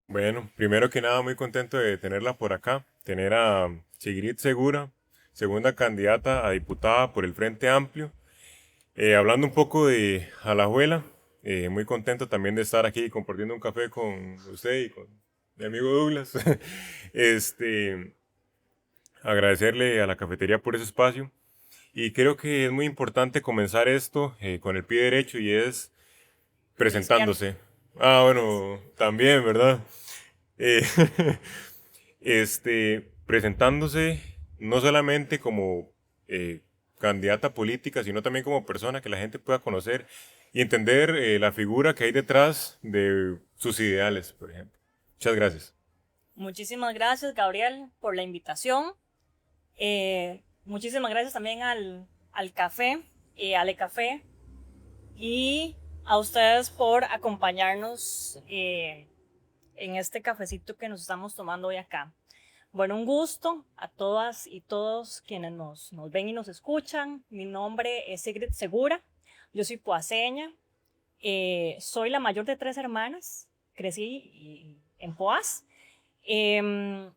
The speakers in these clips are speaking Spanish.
Bueno, primero que nada, muy contento de tenerla por acá, tener a Sigrid Segura, segunda candidata a diputada por el Frente Amplio. Hablando un poco de Alajuela, muy contento también de estar aquí compartiendo un café con usted y con mi amigo Douglas. Este, agradecerle a la cafetería por ese espacio. Y creo que es muy importante comenzar esto con el pie derecho y es El izquierdo. presentándose. Ah, Es- bueno, también, ¿verdad? Eh, presentándose no solamente como eh, candidata política, sino también como persona que la gente pueda conocer y entender la figura que hay detrás de sus ideales, por ejemplo. Muchas gracias. Muchísimas gracias, Gabriel, por la invitación. Muchísimas gracias también al café, Ale Café, y a ustedes por acompañarnos en este cafecito que nos estamos tomando hoy acá. Bueno, un gusto a todas y todos quienes nos ven y nos escuchan. Mi nombre es Sigrid Segura, yo soy poaseña, soy la mayor de tres hermanas, crecí en Poás. Em,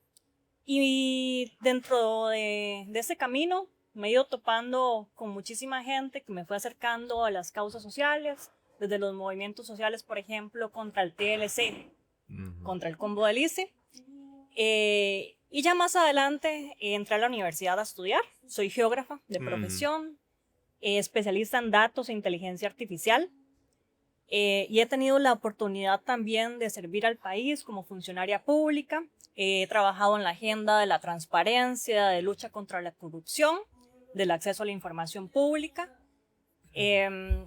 y dentro de ese camino me he ido topando con muchísima gente que me fue acercando a las causas sociales, desde los movimientos sociales, por ejemplo, contra el TLC, Ujú. contra el combo del ICE. Y ya más adelante entré a la universidad a estudiar. Soy geógrafa de Ujú. profesión, especialista en datos e inteligencia artificial. Y he tenido la oportunidad también de servir al país como funcionaria pública. He trabajado en la agenda de la transparencia, de lucha contra la corrupción, del acceso a la información pública. Eh,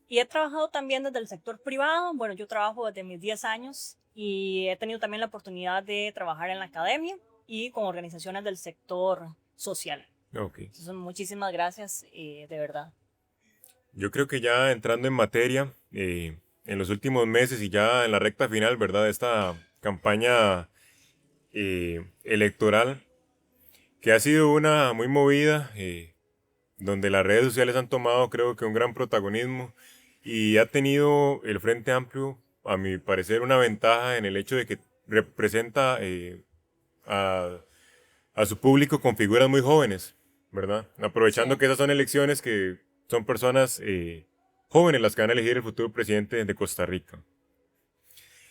y he trabajado también desde el sector privado. Bueno, yo trabajo desde mis 10 años y he tenido también la oportunidad de trabajar en la academia y con organizaciones del sector social. Ok. Entonces, muchísimas gracias, de verdad. Yo creo que ya entrando en materia, en los últimos meses y ya en la recta final, ¿verdad? De esta campaña electoral, que ha sido una muy movida, donde las redes sociales han tomado creo que un gran protagonismo y ha tenido el Frente Amplio, a mi parecer, una ventaja en el hecho de que representa a, a su público con figuras muy jóvenes, ¿verdad? Aprovechando Sí. que esas son elecciones que son personas jóvenes las que van a elegir el futuro presidente de Costa Rica.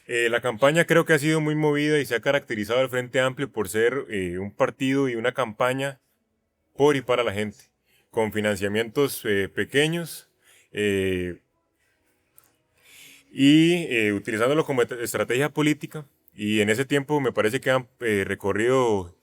La campaña creo que ha sido muy movida y se ha caracterizado el Frente Amplio por ser un partido y una campaña por y para la gente, con financiamientos pequeños eh, y utilizándolo como estrategia política. Y en ese tiempo me parece que han recorrido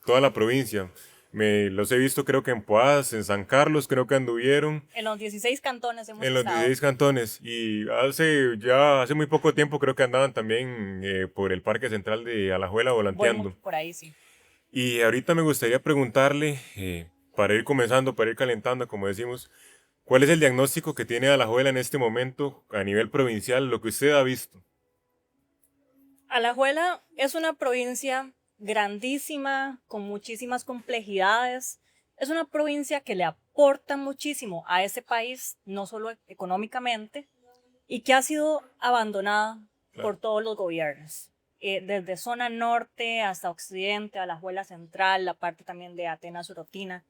toda la provincia. Los he visto creo que en Poás, en San Carlos creo que anduvieron, En los 16 cantones hemos en los estado. 16 cantones. Y hace muy poco tiempo creo que andaban también por el Parque Central de Alajuela Voy volanteando. mucho por ahí, sí. Y ahorita me gustaría preguntarle, para ir comenzando, para ir calentando, como decimos, ¿cuál es el diagnóstico que tiene Alajuela en este momento a nivel provincial, lo que usted ha visto? Alajuela es una provincia grandísima, con muchísimas complejidades. Es una provincia que le aporta muchísimo a ese país, no solo económicamente, y que ha sido abandonada Claro. por todos los gobiernos. Desde zona norte hasta occidente, Alajuela central, la parte también de Atenas Orotina.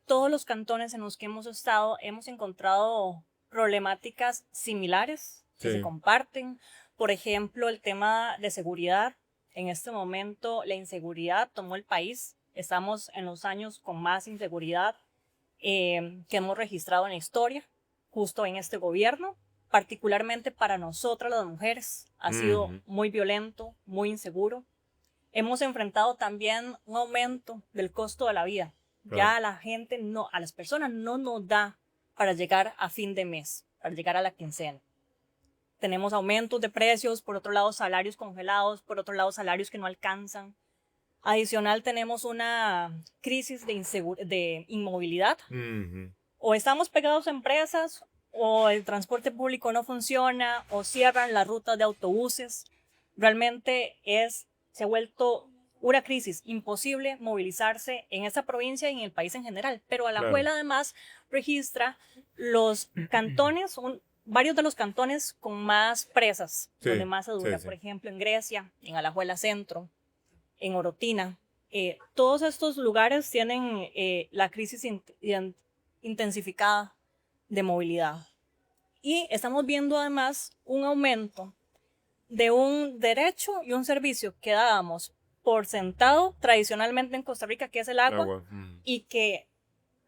Todos los cantones en los que hemos estado hemos encontrado problemáticas similares que se Sí. comparten. Por ejemplo, el tema de seguridad. En este momento, la inseguridad tomó el país. Estamos en los años con más inseguridad que hemos registrado en la historia, justo en este gobierno. Particularmente para nosotras las mujeres, ha sido Ujú. muy violento, muy inseguro. Hemos enfrentado también un aumento del costo de la vida. Claro. Ya a la gente no, a las personas no nos da para llegar a fin de mes, para llegar a la quincena. Tenemos aumentos de precios, por otro lado salarios congelados, por otro lado salarios que no alcanzan. Adicional tenemos una crisis de inmovilidad. Ujú. O estamos pegados a empresas, o el transporte público no funciona, o cierran las rutas de autobuses. Realmente se ha vuelto una crisis, imposible movilizarse en esta provincia y en el país en general. Pero Claro. Alajuela además registra los cantones, varios de los cantones con más presas, Sí, donde más se dura. sí. Por ejemplo, en Grecia, en Alajuela Centro, en Orotina. Todos estos lugares tienen la crisis intensificada de movilidad. Y estamos viendo además un aumento de un derecho y un servicio que dábamos por sentado tradicionalmente en Costa Rica, que es el agua, Agua. y que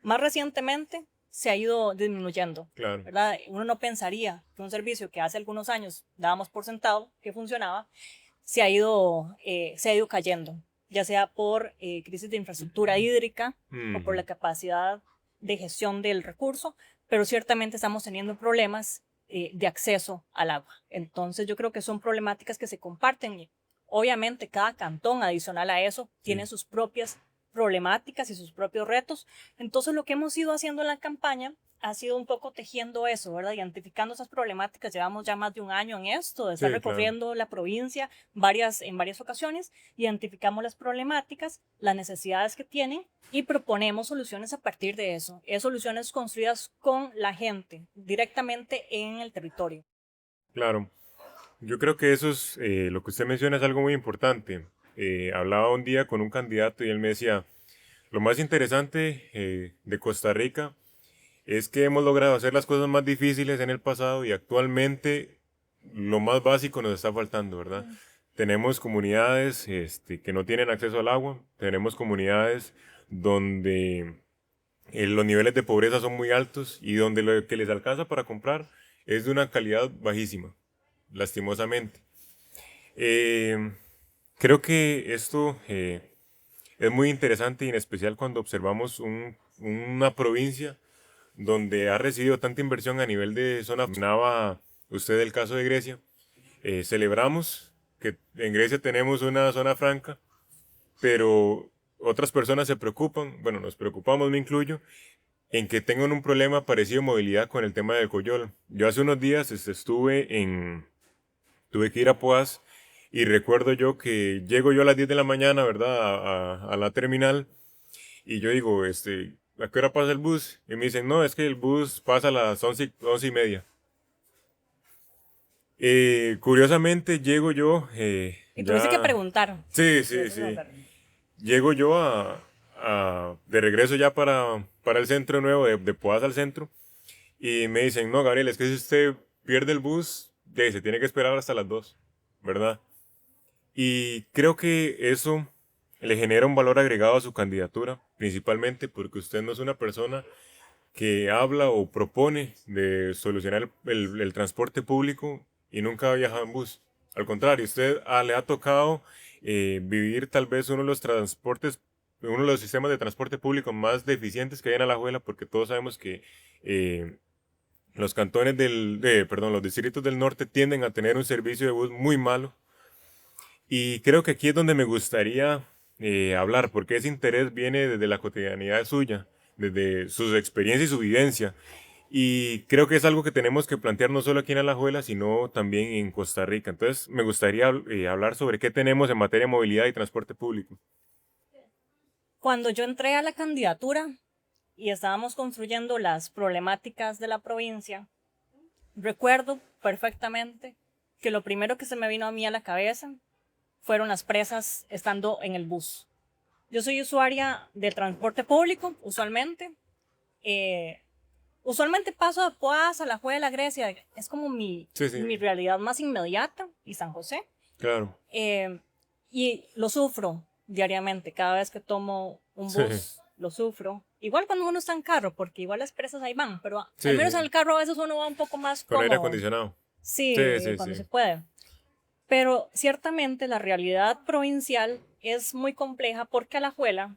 más recientemente se ha ido disminuyendo, Claro. ¿verdad? Uno no pensaría que un servicio que hace algunos años dábamos por sentado que funcionaba, se ha ido cayendo, ya sea por crisis de infraestructura hídrica o por la capacidad de gestión del recurso, pero ciertamente estamos teniendo problemas de acceso al agua. Entonces yo creo que son problemáticas que se comparten. Obviamente cada cantón adicional a eso tiene sus propias problemáticas y sus propios retos. Entonces lo que hemos ido haciendo en la campaña ha sido un poco tejiendo eso, ¿verdad? Identificando esas problemáticas. Llevamos ya más de un año en esto, de estar recorriendo la provincia en varias ocasiones. Identificamos las problemáticas, las necesidades que tienen y proponemos soluciones a partir de eso. Soluciones construidas con la gente, directamente en el territorio. Claro. Yo creo que eso es, lo que usted menciona es algo muy importante. Hablaba un día con un candidato y él me decía, lo más interesante de Costa Rica es que hemos logrado hacer las cosas más difíciles en el pasado y actualmente lo más básico nos está faltando, ¿verdad? Tenemos comunidades que no tienen acceso al agua, tenemos comunidades donde los niveles de pobreza son muy altos y donde lo que les alcanza para comprar es de una calidad bajísima, lastimosamente. Eh, Creo que esto es muy interesante y en especial cuando observamos una provincia donde ha recibido tanta inversión a nivel de zona. Mencionaba usted el caso de Grecia. Celebramos que en Grecia tenemos una zona franca, pero otras personas se preocupan, bueno, nos preocupamos, me incluyo, en que tengan un problema parecido a movilidad con el tema del Coyol. Yo hace unos días tuve que ir a Poás y recuerdo yo que llego yo a las 10 de la mañana, ¿verdad? A la terminal y yo digo, ¿a qué hora pasa el bus? Y me dicen, no, es que el bus pasa a las 11:30. Curiosamente llego yo Y tuviste que ya... preguntar. Sí, sí, sí. Llego yo de regreso ya para el centro nuevo, de Poás al centro, y me dicen, no, Gabriel, es que si usted pierde el bus, se tiene que esperar hasta las 2, ¿verdad? Y creo que eso le genera un valor agregado a su candidatura, principalmente porque usted no es una persona que habla o propone de solucionar el transporte público y nunca ha viajado en bus. Al contrario, usted le ha tocado vivir tal vez uno de los sistemas de transporte público más deficientes que hay en Alajuela, porque todos sabemos que los cantones los distritos del norte tienden a tener un servicio de bus muy malo. Y creo que aquí es donde me gustaría hablar, porque ese interés viene desde la cotidianidad suya, desde sus experiencias y su vivencia. Y creo que es algo que tenemos que plantear no solo aquí en Alajuela, sino también en Costa Rica. Entonces, me gustaría hablar sobre qué tenemos en materia de movilidad y transporte público. Cuando yo entré a la candidatura y estábamos construyendo las problemáticas de la provincia, recuerdo perfectamente que lo primero que se me vino a mí a la cabeza fueron las presas estando en el bus. Yo soy usuaria del transporte público, usualmente. Usualmente paso de Poás a La Grecia, es como Sí, sí, mi realidad más inmediata, y San José. claro. Y lo sufro diariamente, cada vez que tomo un Sí, bus, lo sufro. Igual cuando uno está en carro, porque igual las presas ahí van, pero sí, al menos en sí. el carro a veces uno va un poco más Con aire cómodo. acondicionado. Sí, Sí, sí, cuando sí. se puede. Pero ciertamente la realidad provincial es muy compleja porque Alajuela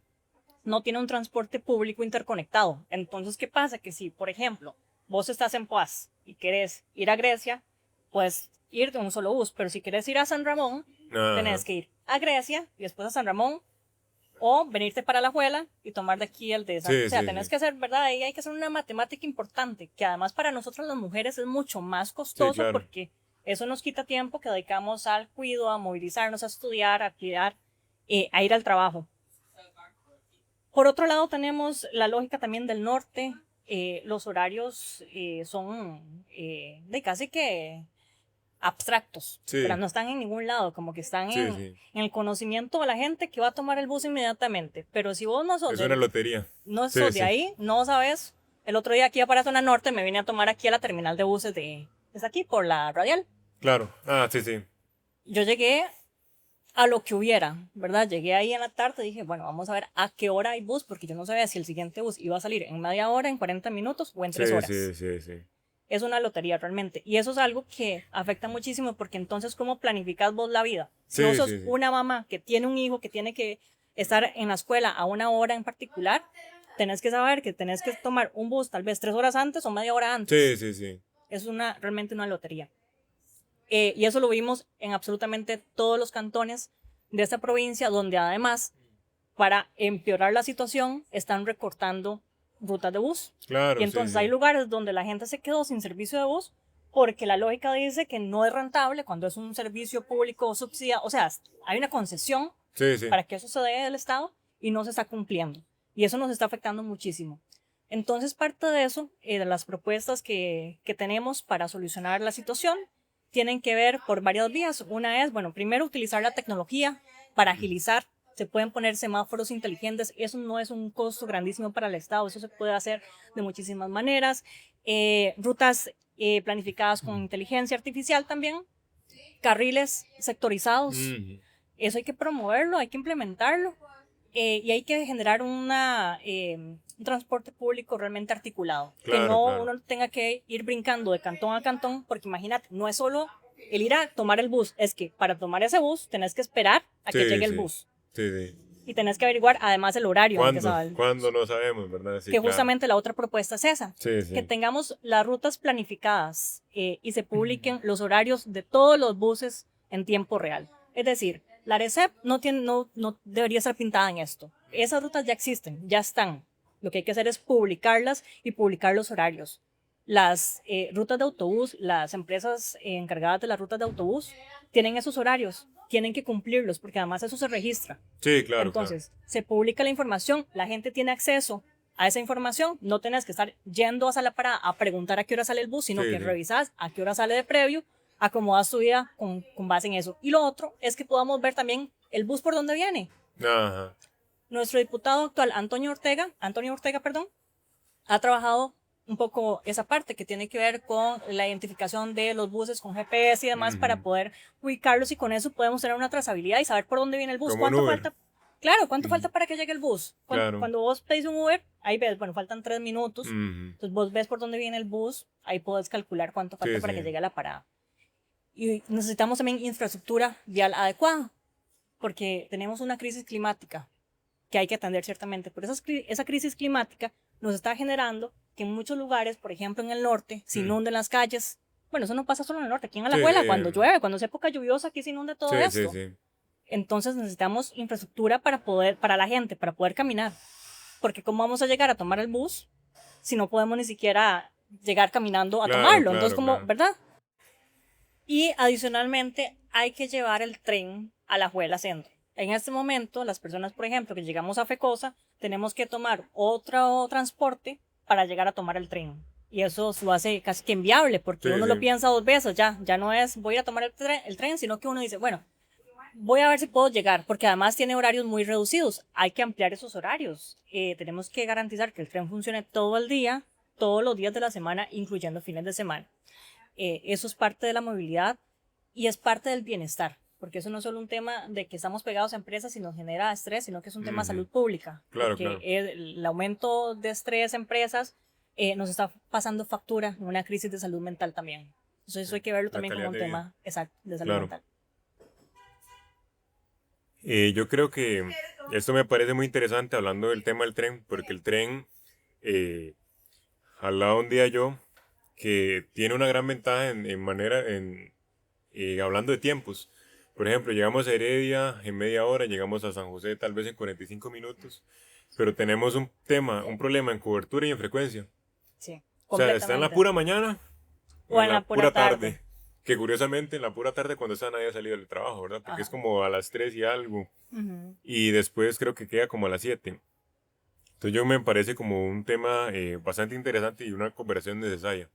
no tiene un transporte público interconectado. Entonces, ¿qué pasa? Que si, por ejemplo, vos estás en Poás y querés ir a Grecia, puedes ir de un solo bus, pero si querés ir a San Ramón, tenés Ajá. que ir a Grecia y después a San Ramón o venirte para Alajuela y tomar de aquí el de San... O Sí, sea, sí, tenés sí. que hacer, ¿verdad? Ahí hay que hacer una matemática importante, que además para nosotros las mujeres es mucho más Sí, costoso claro. porque eso nos quita tiempo que dedicamos al cuidado, a movilizarnos, a estudiar, a cuidar, a ir al trabajo. Por otro lado, tenemos la lógica también del norte los horarios son de casi que abstractos, Sí, pero no están en ningún lado, como que están sí, sí. en el conocimiento de la gente que va a tomar el bus inmediatamente. Pero si vos Es una lotería. no Sí, sos de sí. ahí, no sabes. El otro día aquí para Zona Norte me vine a tomar aquí a la terminal de buses es aquí por la Radial. Claro. Ah, sí, sí. Yo llegué a lo que hubiera, ¿verdad? Llegué ahí en la tarde y dije, bueno, vamos a ver a qué hora hay bus, porque yo no sabía si el siguiente bus iba a salir en media hora, en 40 minutos o en 3 Sí, horas. sí, sí, sí. Es una lotería realmente. Y eso es algo que afecta muchísimo porque entonces, ¿cómo planificas vos la vida? Si vos Sí, sos sí, sí. una mamá que tiene un hijo que tiene que estar en la escuela a una hora en particular, tenés que saber que tenés que tomar un bus tal vez 3 horas antes o media hora Sí, antes. sí, sí. Es realmente una lotería. Y eso lo vimos en absolutamente todos los cantones de esta provincia, donde además, para empeorar la situación, están recortando rutas de bus. Y Claro, sí, entonces hay sí. lugares donde la gente se quedó sin servicio de bus porque la lógica dice que no es rentable cuando es un servicio público subsidiado. O sea, hay una concesión Sí, sí. para que eso se dé del Estado y no se está cumpliendo. Y eso nos está afectando muchísimo. Entonces, parte de eso, de las propuestas que tenemos para solucionar la situación, tienen que ver por varias vías. Una es, bueno, primero utilizar la tecnología para agilizar. Se pueden poner semáforos inteligentes. Eso no es un costo grandísimo para el Estado. Eso se puede hacer de muchísimas maneras. Rutas planificadas con inteligencia artificial también. Carriles sectorizados. Ujú. Eso hay que promoverlo, hay que implementarlo. Y hay que generar un transporte público realmente articulado, que Claro, no claro. uno tenga que ir brincando de cantón a cantón, porque imagínate, no es solo el ir a tomar el bus, es que para tomar ese bus tenés que esperar a que Sí, llegue el sí. bus Sí, sí. y tenés que averiguar además el horario en que ¿Cuándo? sale el ¿Cuándo? bus. No sabemos, ¿verdad? Sí, Que claro. justamente la otra propuesta es esa, Sí, que sí. tengamos las rutas planificadas y se publiquen los horarios de todos los buses en tiempo real. Es decir, la ARECEP no debería estar pintada en esto. Esas rutas ya existen, ya están. Lo que hay que hacer es publicarlas y publicar los horarios. Las rutas de autobús, las empresas encargadas de las rutas de autobús, tienen esos horarios, tienen que cumplirlos porque además eso se registra. Sí, claro, claro. Entonces, se publica la información, la gente tiene acceso a esa información, no tenés que estar yendo hasta la parada a preguntar a qué hora sale el bus, sino Sí, que sí. revisás a qué hora sale de previo, acomodas tu vida con base en eso. Y lo otro es que podamos ver también el bus por dónde viene. Ajá. Nuestro diputado actual, Antonio Ortega, perdón, ha trabajado un poco esa parte que tiene que ver con la identificación de los buses con GPS y demás para Ujú. poder ubicarlos y con eso podemos tener una trazabilidad y saber por dónde viene el bus, Como un cuánto Uber. falta. Claro, ¿cuánto Ujú. falta para que llegue el bus? Claro. Cuando vos pedís un Uber, ahí ves, bueno, faltan 3 minutos, Ujú. entonces vos ves por dónde viene el bus, ahí podés calcular cuánto falta Sí, para que sí. llegue a la parada. Y necesitamos también infraestructura vial adecuada, porque tenemos una crisis climática que hay que atender ciertamente. Pero esa crisis climática nos está generando que en muchos lugares, por ejemplo en el norte, se Mm. inunden las calles. Bueno, eso no pasa solo en el norte, aquí en Sí, Alajuela, cuando llueve, cuando es época lluviosa, aquí se inunda todo sí, sí, esto. sí. Entonces necesitamos infraestructura para la gente, para poder caminar. Porque ¿cómo vamos a llegar a tomar el bus si no podemos ni siquiera llegar caminando a Claro, tomarlo? Entonces, claro, como, claro. ¿verdad? Y adicionalmente hay que llevar el tren a la Juela Centro. En este momento, las personas, por ejemplo, que llegamos a Fecosa, tenemos que tomar otro transporte para llegar a tomar el tren. Y eso lo hace casi que inviable, porque Sí, uno lo sí. piensa 2 veces, ya no es voy a ir a tomar el tren, sino que uno dice, bueno, voy a ver si puedo llegar, porque además tiene horarios muy reducidos. Hay que ampliar esos horarios. Tenemos que garantizar que el tren funcione todo el día, todos los días de la semana, incluyendo fines de semana. Eso es parte de la movilidad y es parte del bienestar, porque eso no es solo un tema de que estamos pegados a empresas y nos genera estrés, sino que es un tema de Ujú. salud pública, Claro, porque claro. el aumento de estrés en empresas nos está pasando factura en una crisis de salud mental también. Entonces eso hay que verlo La también como calidad un de vida. tema exacto de salud Claro. mental. Yo creo que esto me parece muy interesante hablando del tema del tren, porque el tren, eh, hablaba un día yo, que tiene una gran ventaja hablando de tiempos. Por ejemplo, llegamos a Heredia en media hora, llegamos a San José tal vez en 45 minutos, pero tenemos un problema en cobertura y en frecuencia. Sí, O sea, está en la completamente. pura mañana o O en en la la pura pura tarde. tarde. Que curiosamente en la pura tarde cuando está nadie ha salido del trabajo, ¿verdad? Porque es Ajá. como a las 3 y algo. Ujú. Y después creo que queda como a las 7. Entonces yo me parece como un tema bastante interesante y una conversación necesaria.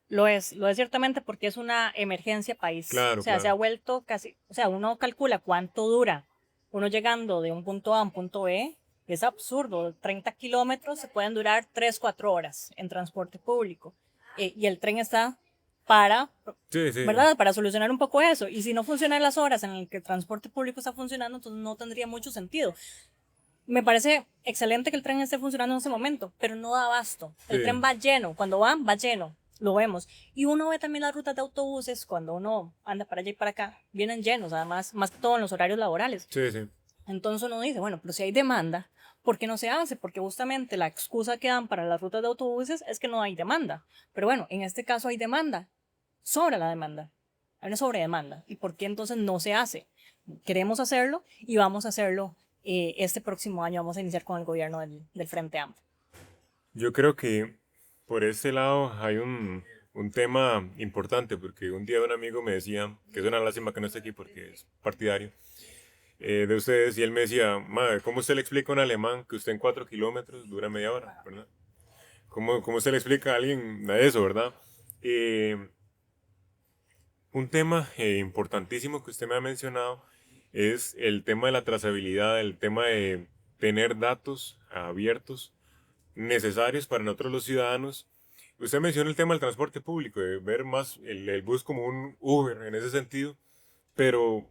Lo es ciertamente porque es una emergencia país. O Claro, sea, se ha claro. vuelto casi, o sea, uno calcula cuánto dura uno llegando de un punto A a un punto B. Es absurdo, 30 kilómetros se pueden durar 3 4 horas en transporte público. Y el tren está para, Sí, sí. ¿verdad? Para solucionar un poco eso. Y si no funcionan las horas en las que el transporte público está funcionando, entonces no tendría mucho sentido. Me parece excelente que el tren esté funcionando en ese momento, pero no da abasto. El Sí. tren va lleno, cuando va lleno, lo vemos. Y uno ve también las rutas de autobuses, cuando uno anda para allá y para acá, vienen llenos, además, más que todo en los horarios laborales. Sí, sí. Entonces uno dice, bueno, pero si hay demanda, ¿por qué no se hace? Porque justamente la excusa que dan para las rutas de autobuses es que no hay demanda. Pero bueno, en este caso hay demanda, sobra la demanda, hay una sobredemanda. ¿Y por qué entonces no se hace? Queremos hacerlo y vamos a hacerlo este próximo año. Vamos a iniciar con el gobierno del Frente Amplio. Yo creo que por ese lado hay un tema importante, porque un día un amigo me decía, que es una lástima que no esté aquí porque es partidario, de ustedes, y él me decía, madre, ¿cómo usted le explica a un alemán que usted en 4 kilómetros dura media hora, ¿verdad? ¿Cómo usted le explica a alguien eso, verdad? Eh, un tema importantísimo que usted me ha mencionado es el tema de la trazabilidad, el tema de tener datos abiertos necesarios para nosotros los ciudadanos. Usted mencionó el tema del transporte público, de ver más el bus como un Uber en ese sentido, pero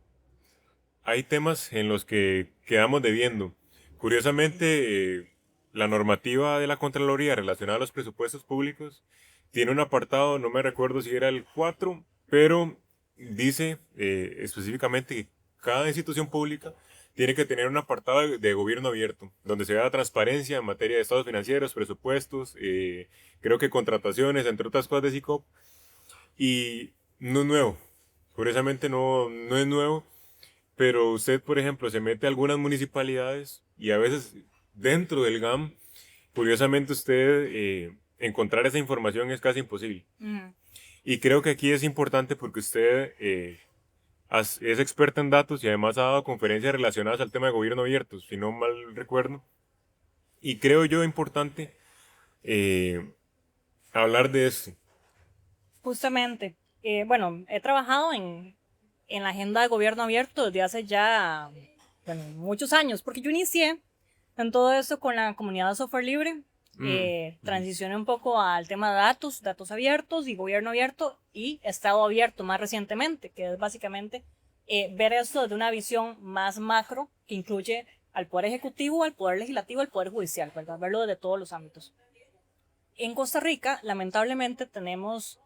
hay temas en los que quedamos debiendo. Curiosamente, la normativa de la Contraloría relacionada a los presupuestos públicos tiene un apartado, no me recuerdo si era el 4, pero dice específicamente que cada institución pública tiene que tener un apartado de gobierno abierto, donde se vea la transparencia en materia de estados financieros, presupuestos, creo que contrataciones, entre otras cosas de SICOP, y no es nuevo. Curiosamente no es nuevo, pero usted, por ejemplo, se mete a algunas municipalidades y a veces dentro del GAM, curiosamente usted encontrar esa información es casi imposible. Mm. Y creo que aquí es importante porque usted es experta en datos y además ha dado conferencias relacionadas al tema de gobierno abierto, si no mal recuerdo. Y creo yo importante eh, hablar de esto. Justamente, bueno, he trabajado en la agenda de gobierno abierto desde hace ya, bueno, muchos años, porque yo inicié en todo esto con la comunidad de software libre, Mm, mm. transicioné un poco al tema de datos, datos abiertos y gobierno abierto y estado abierto más recientemente, que es básicamente ver esto desde una visión más macro que incluye al Poder Ejecutivo, al Poder Legislativo, al Poder Judicial, ¿verdad? Verlo desde todos los ámbitos. En Costa Rica, lamentablemente, tenemos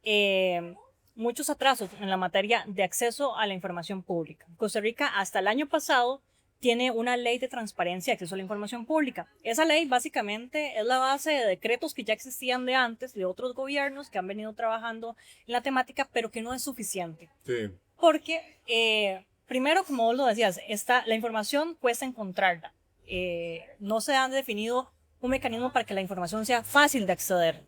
eh, muchos atrasos en la materia de acceso a la información pública. Costa Rica, hasta el año pasado, tiene una ley de transparencia y acceso a la información pública. Esa ley básicamente es la base de decretos que ya existían de antes, de otros gobiernos que han venido trabajando en la temática, pero que no es suficiente. Sí, Porque, primero, como vos lo decías, la información cuesta encontrarla. No se han definido un mecanismo para que la información sea fácil de acceder.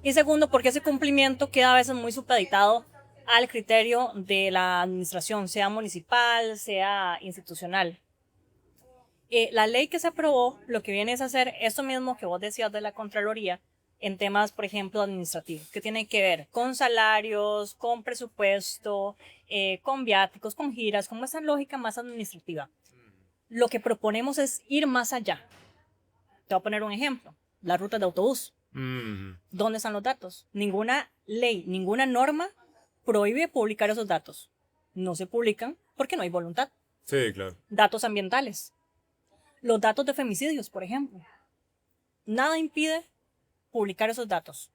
Y segundo, porque ese cumplimiento queda a veces muy supeditado al criterio de la administración, sea municipal, sea institucional. La ley que se aprobó lo que viene es hacer esto mismo que vos decías de la Contraloría en temas, por ejemplo, administrativos, que tienen que ver con salarios, con presupuesto, con viáticos, con giras, con esa lógica más administrativa. Lo que proponemos es ir más allá. Te voy a poner un ejemplo, la ruta de autobús. mm, ¿Dónde están los datos? Ninguna ley, ninguna norma prohíbe publicar esos datos. No se publican porque no hay voluntad. sí, claro. Datos ambientales. Los datos de femicidios, por ejemplo. Nada impide publicar esos datos.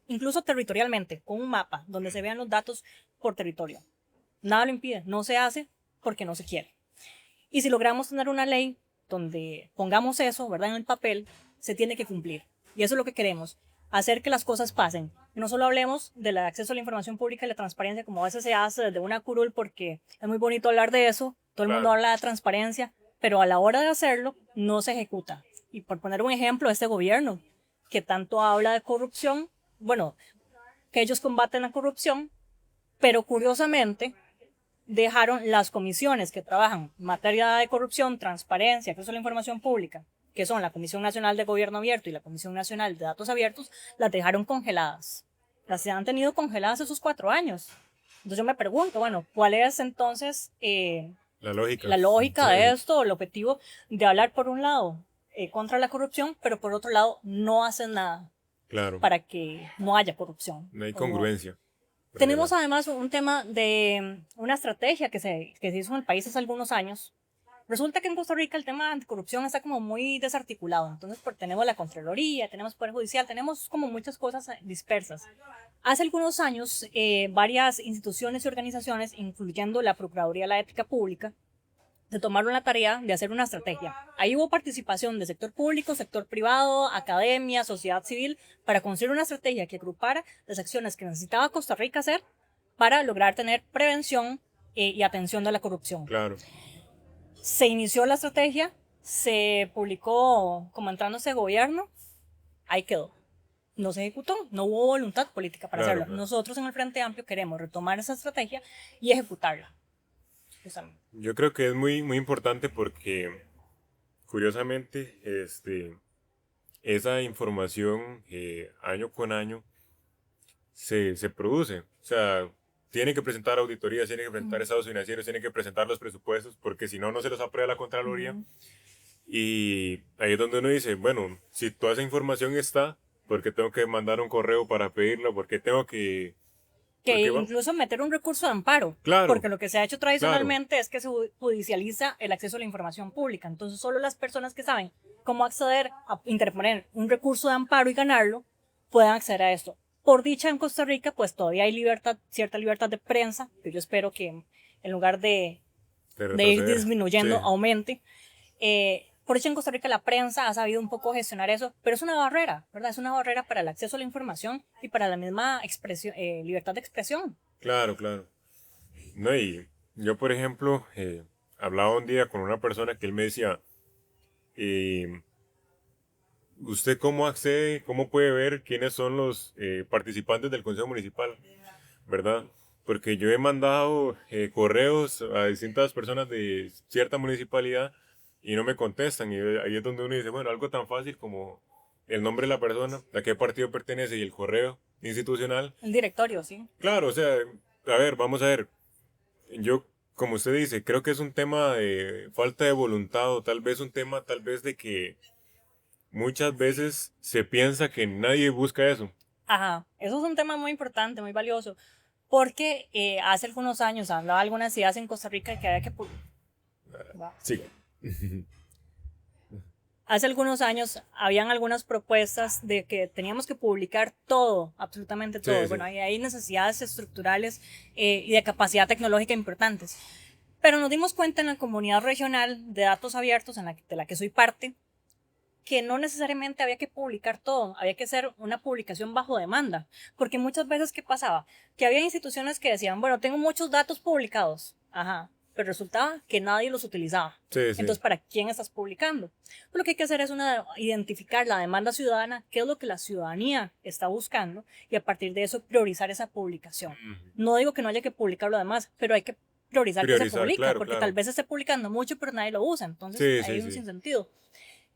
Incluso territorialmente, con un mapa donde se vean los datos por territorio. Nada lo impide. No se hace porque no se quiere. Y si logramos tener una ley donde pongamos eso, ¿verdad? En el papel, se tiene que cumplir. Y eso es lo que queremos, hacer que las cosas pasen. Y no solo hablemos del acceso a la información pública y la transparencia, como a veces se hace desde una curul, porque es muy bonito hablar de eso, todo el mundo Claro. habla de transparencia, pero a la hora de hacerlo, no se ejecuta. Y por poner un ejemplo, este gobierno, que tanto habla de corrupción, bueno, que ellos combaten la corrupción, pero curiosamente dejaron las comisiones que trabajan en materia de corrupción, transparencia, acceso a la información pública, que son la Comisión Nacional de Gobierno Abierto y la Comisión Nacional de Datos Abiertos, las dejaron congeladas. Las han tenido congeladas esos 4 años. Entonces yo me pregunto, bueno, ¿cuál es entonces la lógica de esto, el objetivo de hablar por un lado contra la corrupción, pero por otro lado no hacen nada para que no haya corrupción? No hay congruencia. Tenemos además un tema de una estrategia que se hizo en el país hace algunos años. Resulta que en Costa Rica el tema de anticorrupción está como muy desarticulado. Entonces tenemos la Contraloría, tenemos Poder Judicial, tenemos como muchas cosas dispersas. Hace algunos años, varias instituciones y organizaciones, incluyendo la Procuraduría de la Ética Pública, se tomaron la tarea de hacer una estrategia. Ahí hubo participación de sector público, sector privado, academia, sociedad civil, para construir una estrategia que agrupara las acciones que necesitaba Costa Rica hacer para lograr tener prevención y atención de la corrupción. Claro. Se inició la estrategia, se publicó como entrándose gobierno, ahí quedó. No se ejecutó, no hubo voluntad política para hacerlo. Nosotros en el Frente Amplio queremos retomar esa estrategia y ejecutarla. Yo creo que es muy, muy importante porque, curiosamente, esa información año con año se produce. O sea, tiene que presentar auditorías, tiene que presentar estados financieros, tiene que presentar los presupuestos, porque si no, no se los aprueba la Contraloría. Y ahí es donde uno dice, bueno, si toda esa información está, ¿por qué tengo que mandar un correo para pedirlo? ¿Por qué tengo que incluso meter un recurso de amparo? Claro, porque lo que se ha hecho tradicionalmente es que se judicializa el acceso a la información pública. Entonces solo las personas que saben cómo acceder a interponer un recurso de amparo y ganarlo pueden acceder a esto. Por dicha, en Costa Rica pues todavía hay cierta libertad de prensa, que yo espero que en lugar de ir disminuyendo, aumente. Por eso en Costa Rica la prensa ha sabido un poco gestionar eso, pero es una barrera, ¿verdad? Es una barrera para el acceso a la información y para la misma libertad de expresión. Claro. No, y yo, por ejemplo, hablaba un día con una persona que él me decía, ¿usted cómo accede, cómo puede ver quiénes son los participantes del Consejo Municipal? ¿Verdad? Porque yo he mandado correos a distintas personas de cierta municipalidad y no me contestan. Y ahí es donde uno dice, bueno, algo tan fácil como el nombre de la persona, a qué partido pertenece y el correo institucional. El directorio, sí. Claro, o sea, a ver, vamos a ver. Yo, como usted dice, creo que es un tema de falta de voluntad o tal vez un tema de que muchas veces se piensa que nadie busca eso. Ajá, eso es un tema muy importante, muy valioso, porque hace algunos años hablaba algunas ideas en Costa Rica que había que... Sí. Hace algunos años habían algunas propuestas de que teníamos que publicar todo, absolutamente todo. Sí. Bueno, hay necesidades estructurales y de capacidad tecnológica importantes. Pero nos dimos cuenta en la comunidad regional de datos abiertos, de la que soy parte, que no necesariamente había que publicar todo, había que hacer una publicación bajo demanda. Porque muchas veces, ¿qué pasaba? Que había instituciones que decían, bueno, tengo muchos datos publicados. Ajá. Pero resultaba que nadie los utilizaba. Sí. Entonces, ¿para quién estás publicando? Lo que hay que hacer es identificar la demanda ciudadana, qué es lo que la ciudadanía está buscando, y a partir de eso priorizar esa publicación. No digo que no haya que publicar lo demás, pero hay que priorizar que se publica, porque tal vez se esté publicando mucho, pero nadie lo usa. Entonces, hay un sinsentido.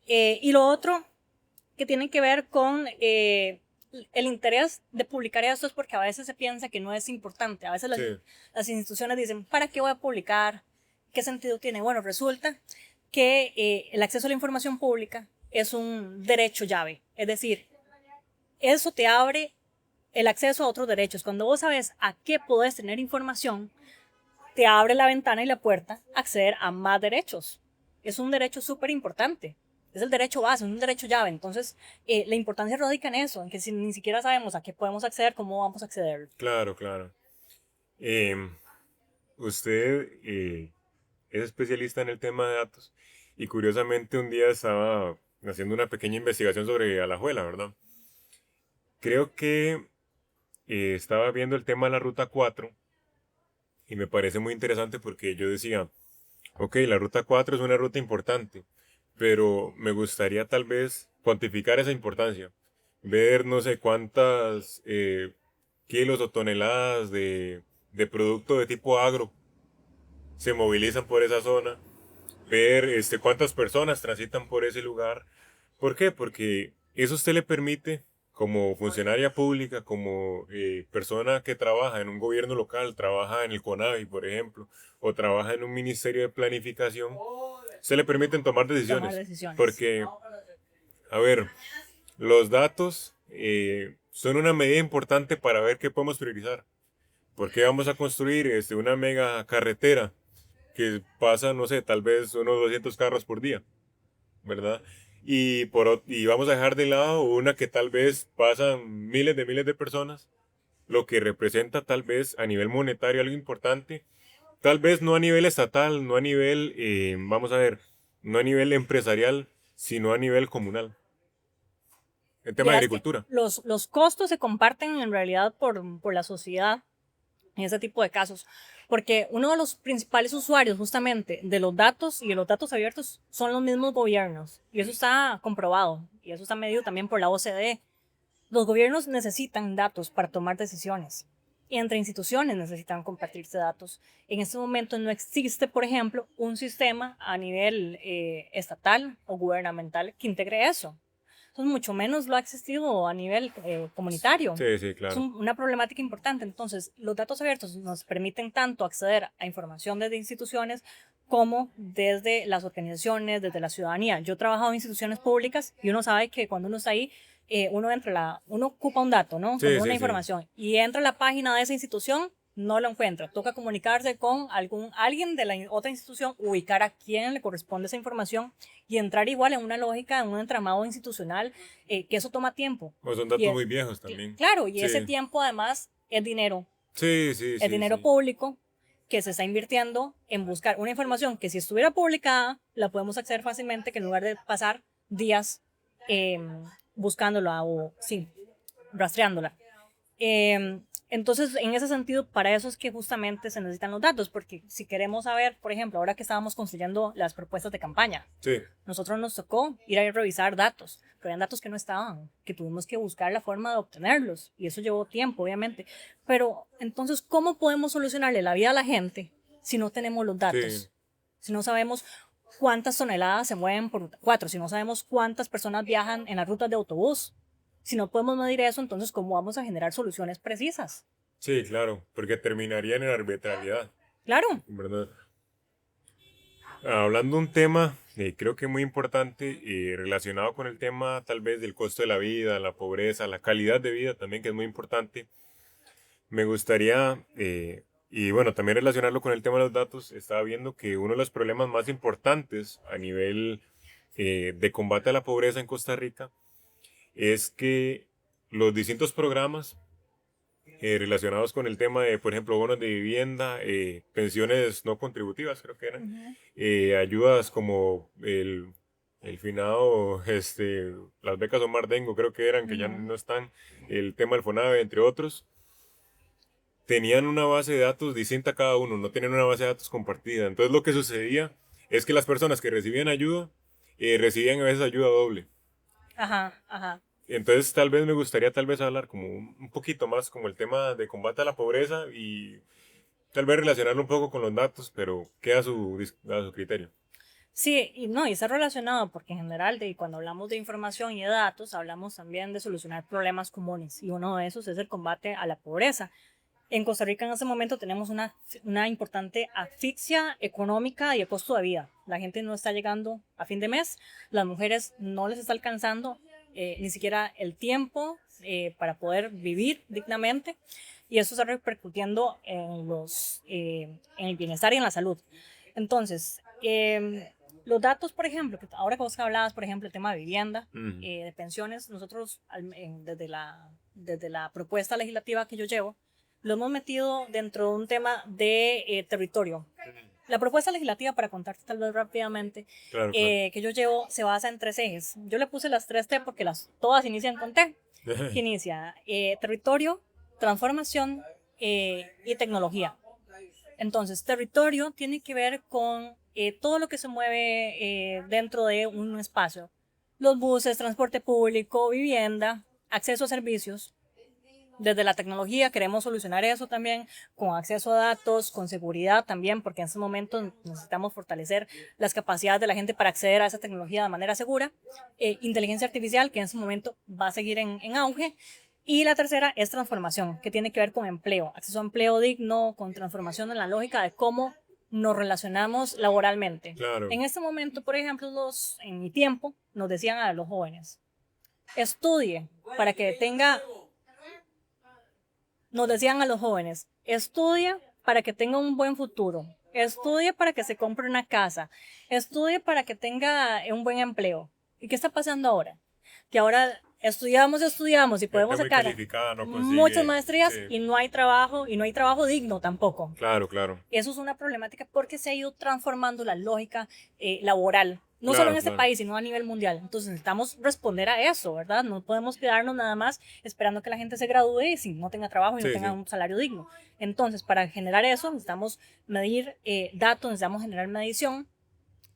Y lo otro que tiene que ver con el interés de publicar esto es porque a veces se piensa que no es importante. A veces las instituciones dicen, ¿para qué voy a publicar? ¿Qué sentido tiene? Bueno, resulta que el acceso a la información pública es un derecho llave. Es decir, eso te abre el acceso a otros derechos. Cuando vos sabes a qué podés tener información, te abre la ventana y la puerta a acceder a más derechos. Es un derecho súper importante. Es el derecho base, es un derecho llave. Entonces, la importancia radica en eso, en que si ni siquiera sabemos a qué podemos acceder, ¿cómo vamos a acceder? Claro. Usted es especialista en el tema de datos y curiosamente un día estaba haciendo una pequeña investigación sobre Alajuela, ¿verdad? Creo que estaba viendo el tema de la Ruta 4 y me parece muy interesante porque yo decía, ok, la Ruta 4 es una ruta importante, pero me gustaría tal vez cuantificar esa importancia. Ver no sé cuántas kilos o toneladas de producto de tipo agro se movilizan por esa zona. ver cuántas personas transitan por ese lugar. ¿Por qué? Porque eso a usted le permite, como funcionaria pública, como persona que trabaja en un gobierno local, trabaja en el CONAVI, por ejemplo, o trabaja en un ministerio de planificación, se le permiten tomar Tomar decisiones. decisiones. Porque, a ver, los datos son una medida importante para ver qué podemos priorizar. ¿Por qué vamos a construir una mega carretera que pasa, no sé, tal vez unos 200 carros por día, ¿verdad? Y vamos a dejar de lado una que tal vez pasan miles de personas, lo que representa tal vez a nivel monetario algo importante, tal vez no a nivel estatal, no a nivel, vamos a ver, no a nivel empresarial, sino a nivel comunal, el tema de Vieras que agricultura. los costos se comparten en realidad por la sociedad en ese tipo de casos, porque uno de los principales usuarios justamente de los datos y de los datos abiertos son los mismos gobiernos, y eso está comprobado, y eso está medido también por la OCDE. Los gobiernos necesitan datos para tomar decisiones, y entre instituciones necesitan compartirse datos. En este momento no existe, por ejemplo, un sistema a nivel estatal o gubernamental que integre eso. Entonces, mucho menos lo ha existido a nivel comunitario. Sí, sí, Es claro. una problemática importante. Entonces, los datos abiertos nos permiten tanto acceder a información desde instituciones como desde las organizaciones, desde la ciudadanía. Yo he trabajado en instituciones públicas y uno sabe que cuando uno está ahí, uno ocupa un dato, ¿no? Sí, Como una sí, sí. información y entra a la página de esa institución, no lo encuentra. Toca comunicarse con alguien de la otra institución, ubicar a quién le corresponde esa información y entrar igual en una lógica, en un entramado institucional, que eso toma tiempo. O son Y datos muy viejos también. claro, y ese Sí, tiempo además sí, sí, es sí, dinero sí. público que se está invirtiendo en buscar una información que si estuviera publicada la podemos acceder fácilmente, que en lugar de pasar días eh, buscándola o sí, rastreándola. Entonces, en ese sentido, para eso es que justamente se necesitan los datos, porque si queremos saber, por ejemplo, ahora que estábamos construyendo las propuestas de campaña, Sí, nosotros nos tocó ir a revisar datos, pero eran datos que no estaban, que tuvimos que buscar la forma de obtenerlos, y eso llevó tiempo, obviamente. Pero entonces, ¿cómo podemos solucionarle la vida a la gente si no tenemos los sí. datos? Si no sabemos cuántas toneladas se mueven por ruta 4, si no sabemos cuántas personas viajan en las rutas de autobús, si no podemos medir eso, entonces, ¿cómo vamos a generar soluciones precisas? Sí, claro, porque terminarían en arbitrariedad, Claro, ¿verdad? Hablando de un tema, creo que muy importante, relacionado con el tema tal vez del costo de la vida, la pobreza, la calidad de vida también, que es muy importante, me gustaría, y bueno, también relacionarlo con el tema de los datos, estaba viendo que uno de los problemas más importantes a nivel de combate a la pobreza en Costa Rica es que los distintos programas relacionados con el tema de, por ejemplo, bonos de vivienda, pensiones no contributivas, creo que eran, ujú, ayudas como el finado, las becas Omar Dengo, creo que eran, que ya ujú. no están, el tema del FONAVE, entre otros, tenían una base de datos distinta cada uno, no tenían una base de datos compartida. Entonces lo que sucedía es que las personas que recibían ayuda, recibían a veces ayuda doble. Ajá, ajá. Entonces tal vez me gustaría tal vez hablar como un poquito más como el tema de combate a la pobreza y tal vez relacionarlo un poco con los datos, pero queda a su criterio. Sí, y no, y está relacionado porque en general cuando hablamos de información y de datos, hablamos también de solucionar problemas comunes y uno de esos es el combate a la pobreza. En Costa Rica en este momento tenemos una importante asfixia económica y de costo de vida. La gente no está llegando a fin de mes, las mujeres no les está alcanzando ni siquiera el tiempo para poder vivir dignamente y eso está repercutiendo en el bienestar y en la salud. Entonces, los datos, por ejemplo, que ahora que vos hablabas, por ejemplo, el tema de vivienda, Ujú. de pensiones, nosotros desde la propuesta legislativa que yo llevo, lo hemos metido dentro de un tema de territorio. La propuesta legislativa, para contarte tal vez rápidamente, Claro, claro. que yo llevo, se basa en tres ejes. Yo le puse las tres T porque todas inician con T, que inicia territorio, transformación y tecnología. Entonces, territorio tiene que ver con todo lo que se mueve dentro de un espacio. Los buses, transporte público, vivienda, acceso a servicios. Desde la tecnología queremos solucionar eso también, con acceso a datos, con seguridad también, porque en este momento necesitamos fortalecer las capacidades de la gente para acceder a esa tecnología de manera segura. Inteligencia artificial, que en este momento va a seguir en auge. Y la tercera es transformación, que tiene que ver con empleo, acceso a empleo digno, con transformación en la lógica de cómo nos relacionamos laboralmente. Claro. En este momento, por ejemplo, en mi tiempo, nos decían a los jóvenes, estudie para que tenga, nos decían a los jóvenes, estudia para que tenga un buen futuro, estudie para que se compre una casa, estudie para que tenga un buen empleo. ¿Y qué está pasando ahora? Que ahora estudiamos y Gente podemos muy sacar calificada no muchas consigue. maestrías Sí, y no hay trabajo digno tampoco. claro, claro. Eso es una problemática porque se ha ido transformando la lógica laboral, no solo en Claro, este claro. país, sino a nivel mundial. Entonces necesitamos responder a eso, ¿verdad? No podemos quedarnos nada más esperando que la gente se gradúe y si no tenga trabajo y no Sí, tenga sí. un salario digno. Entonces, para generar eso, necesitamos medir datos, necesitamos generar medición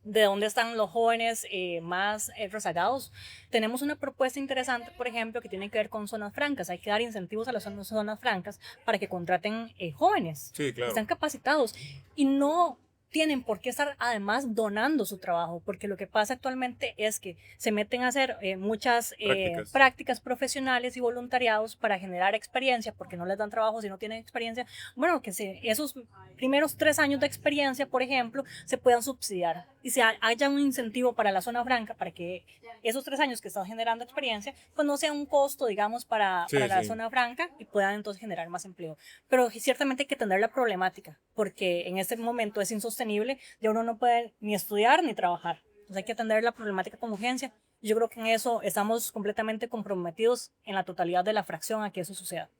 de dónde están los jóvenes más rezagados. Tenemos una propuesta interesante, por ejemplo, que tiene que ver con zonas francas. Hay que dar incentivos a las zonas francas para que contraten jóvenes Sí, que claro. están capacitados y no tienen por qué estar además donando su trabajo, porque lo que pasa actualmente es que se meten a hacer muchas Prácticas. prácticas profesionales y voluntariados para generar experiencia, porque no les dan trabajo si no tienen experiencia. Bueno, esos primeros 3 años de experiencia, por ejemplo, se puedan subsidiar y se haya un incentivo para la zona franca para que esos 3 años que están generando experiencia, pues no sea un costo, digamos, para Sí, la sí. zona franca y puedan entonces generar más empleo. Pero ciertamente hay que entender la problemática, porque en este momento es insostenible, ya uno no puede ni estudiar ni trabajar. Entonces hay que atender la problemática con urgencia. Yo creo que en eso estamos completamente comprometidos en la totalidad de la fracción a que eso suceda.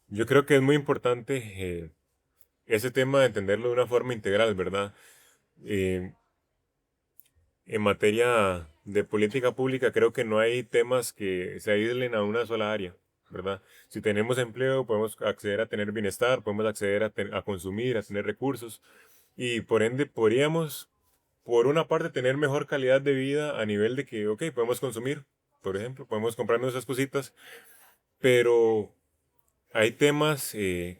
Yo creo que es muy importante ese tema de entenderlo de una forma integral, ¿verdad? Eh, en materia de política pública creo que no hay temas que se aíslen a una sola área, ¿verdad? Si tenemos empleo, podemos acceder a tener bienestar, podemos acceder a consumir, a tener recursos y por ende podríamos, por una parte, tener mejor calidad de vida a nivel de que, ok, podemos consumir, por ejemplo, podemos comprar nuestras cositas, pero hay temas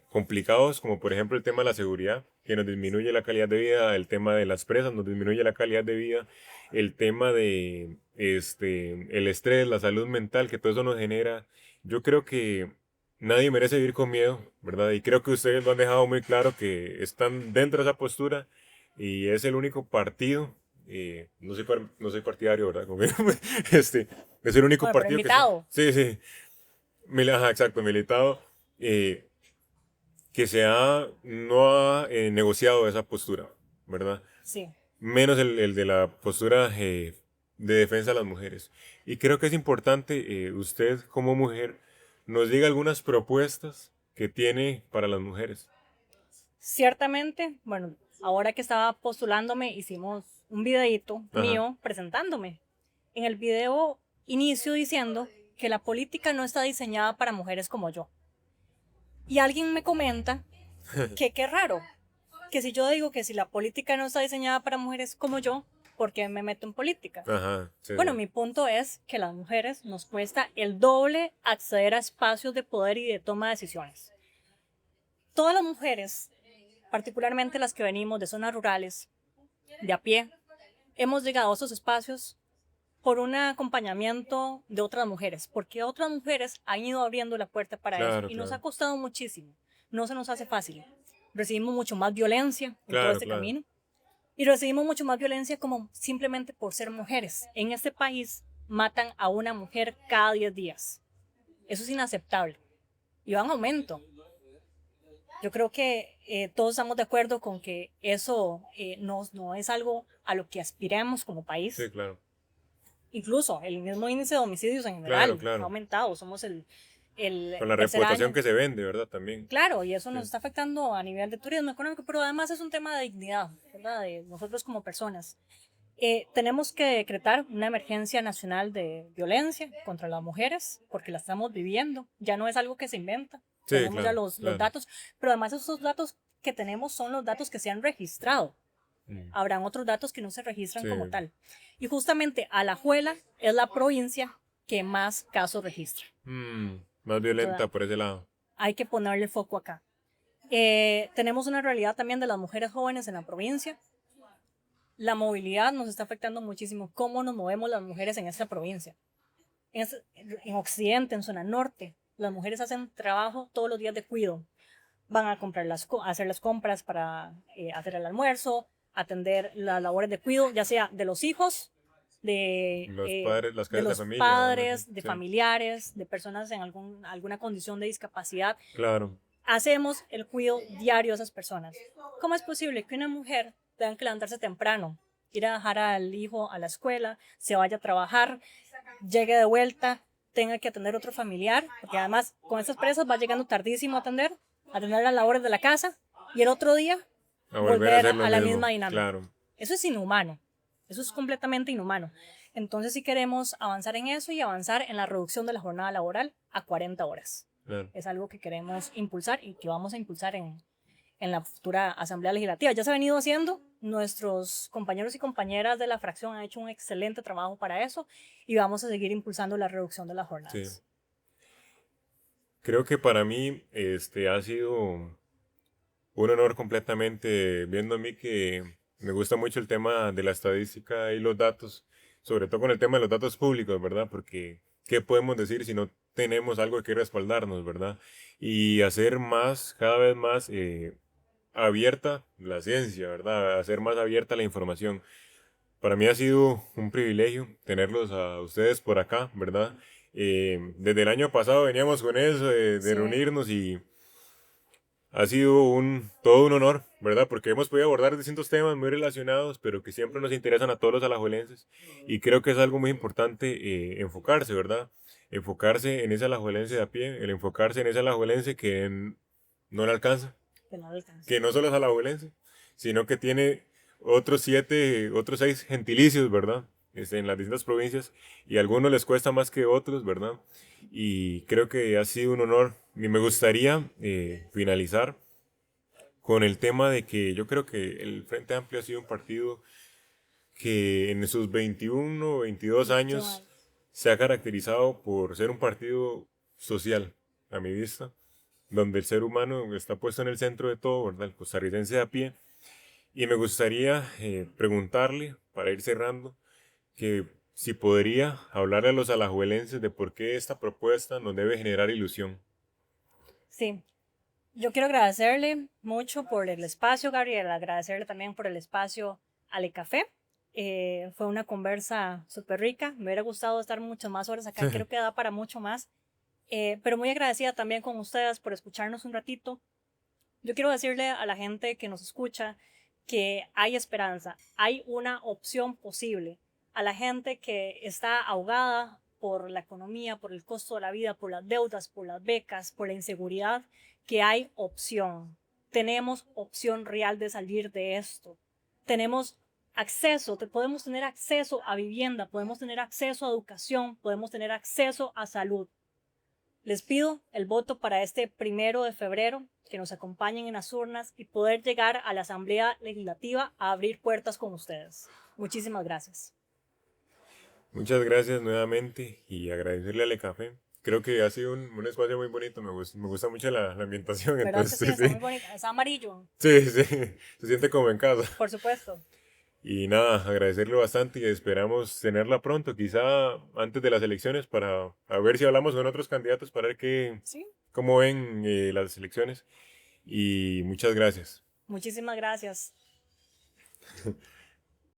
complicados, como por ejemplo el tema de la seguridad, que nos disminuye la calidad de vida, el tema de las presas nos disminuye la calidad de vida, el tema de el estrés, la salud mental, que todo eso nos genera. Yo creo que nadie merece vivir con miedo, ¿verdad? Y creo que ustedes lo han dejado muy claro que están dentro de esa postura y es el único partido. No soy partidario, ¿verdad? Es el único Bueno, pero partido que está. invitado. Sí, sí. Ajá, exacto, militado, eh, que no ha negociado esa postura, ¿verdad? Sí. Menos el de la postura de defensa de las mujeres. Y creo que es importante, usted como mujer, nos diga algunas propuestas que tiene para las mujeres. Ciertamente, bueno, ahora que estaba postulándome, hicimos un videíto Ajá. mío presentándome. En el video inicio diciendo que la política no está diseñada para mujeres como yo. Y alguien me comenta que qué raro, que si yo digo que si la política no está diseñada para mujeres como yo, ¿por qué me meto en política? Ajá, sí, Bueno, sí. mi punto es que a las mujeres nos cuesta el doble acceder a espacios de poder y de toma de decisiones. Todas las mujeres, particularmente las que venimos de zonas rurales, de a pie, hemos llegado a esos espacios por un acompañamiento de otras mujeres, porque otras mujeres han ido abriendo la puerta para eso Claro, y nos ha claro. costado muchísimo, no se nos hace fácil. Recibimos mucho más violencia en todo Claro, este claro. camino y recibimos mucho más violencia como simplemente por ser mujeres. En este país matan a una mujer cada 10 días. Eso es inaceptable y va en aumento. Yo creo que todos estamos de acuerdo con que eso no es algo a lo que aspiremos como Sí, país. claro. Incluso el mismo índice de homicidios en Claro, general ha claro. aumentado. Somos el Con la tercer reputación año. que se vende, ¿verdad? También. Claro, y eso Sí. nos está afectando a nivel de turismo económico, pero además es un tema de dignidad, ¿verdad? De nosotros como personas. Tenemos que decretar una emergencia nacional de violencia contra las mujeres, porque la estamos viviendo. Ya no es algo que se inventa. Sí, Tenemos ya claro, los claro. datos, pero además esos datos que tenemos son los datos que se han registrado. Mm. Habrán otros datos que no se registran Sí. como tal. Y justamente Alajuela es la provincia que más casos registra. Mm. más violenta ¿verdad? por ese lado. Hay que ponerle foco acá. Tenemos una realidad también de las mujeres jóvenes en la provincia. La movilidad nos está afectando muchísimo. ¿Cómo nos movemos las mujeres en esta provincia? En Occidente, en zona norte, las mujeres hacen trabajo todos los días de cuidado. Van a comprar a hacer las compras para hacer el almuerzo, atender las labores de cuidado, ya sea de los hijos, Los padres, las de casas de los familia o algo así. padres, de Sí, familiares, de personas en alguna condición de discapacidad. claro. Hacemos el cuidado diario de esas personas. ¿Cómo es posible que una mujer tenga que levantarse temprano, ir a dejar al hijo a la escuela, se vaya a trabajar, llegue de vuelta, tenga que atender a otro familiar? Porque además con estas presas va llegando tardísimo a atender las labores de la casa y el otro día A volver a volver hacer lo a la mismo, misma dinámica. claro. Eso es inhumano. Eso es completamente inhumano. Entonces, si queremos avanzar en eso y avanzar en la reducción de la jornada laboral a 40 horas. Claro. Es algo que queremos impulsar y que vamos a impulsar en la futura Asamblea Legislativa. Ya se ha venido haciendo. Nuestros compañeros y compañeras de la fracción han hecho un excelente trabajo para eso y vamos a seguir impulsando la reducción de las Sí. jornadas. Creo que para mí ha sido un honor completamente, viendo a mí que me gusta mucho el tema de la estadística y los datos, sobre todo con el tema de los datos públicos, ¿verdad? Porque, ¿qué podemos decir si no tenemos algo que respaldarnos, ¿verdad? Y hacer más, cada vez más abierta la ciencia, ¿verdad? Hacer más abierta la información. Para mí ha sido un privilegio tenerlos a ustedes por acá, ¿verdad? Desde el año pasado veníamos con eso de Sí, reunirnos y ha sido todo un honor, ¿verdad? Porque hemos podido abordar distintos temas muy relacionados, pero que siempre nos interesan a todos los alajuelenses. Y creo que es algo muy importante enfocarse, ¿verdad? Enfocarse en ese alajuelense de a pie, el enfocarse en ese alajuelense no le alcanza, que no alcanza. que no solo es alajuelense, sino que tiene otros 6 gentilicios, ¿verdad? En las distintas provincias, y a algunos les cuesta más que otros, ¿verdad? Y creo que ha sido un honor. Y me gustaría finalizar con el tema de que yo creo que el Frente Amplio ha sido un partido que en sus 21 o 22 años se ha caracterizado por ser un partido social, a mi vista, donde el ser humano está puesto en el centro de todo, ¿verdad? El costarricense de a pie. Y me gustaría preguntarle, para ir cerrando, que si podría hablarle a los alajuelenses de por qué esta propuesta nos debe generar ilusión. Sí, yo quiero agradecerle mucho por el espacio, Gabriel, agradecerle también por el espacio Ale Café. Fue una conversa súper rica. Me hubiera gustado estar muchas más horas acá, creo que da para mucho más. Pero muy agradecida también con ustedes por escucharnos un ratito. Yo quiero decirle a la gente que nos escucha que hay esperanza, hay una opción posible. A la gente que está ahogada por la economía, por el costo de la vida, por las deudas, por las becas, por la inseguridad, que hay opción. Tenemos opción real de salir de esto. Tenemos podemos tener acceso a vivienda, podemos tener acceso a educación, podemos tener acceso a salud. Les pido el voto para este 1 de febrero, que nos acompañen en las urnas y poder llegar a la Asamblea Legislativa a abrir puertas con ustedes. Muchísimas gracias. Muchas gracias nuevamente y agradecerle a Le Café. Creo que ha sido un espacio muy bonito, me gusta mucho la ambientación, ¿Verdad que entonces sí? Está muy sí, bonita. Está amarillo, sí, sí, se siente como en casa. por supuesto. Y nada, agradecerle bastante y esperamos tenerla pronto, quizá antes de las elecciones, para a ver si hablamos con otros candidatos para ver Sí, cómo ven las elecciones. Y muchas gracias. muchísimas gracias.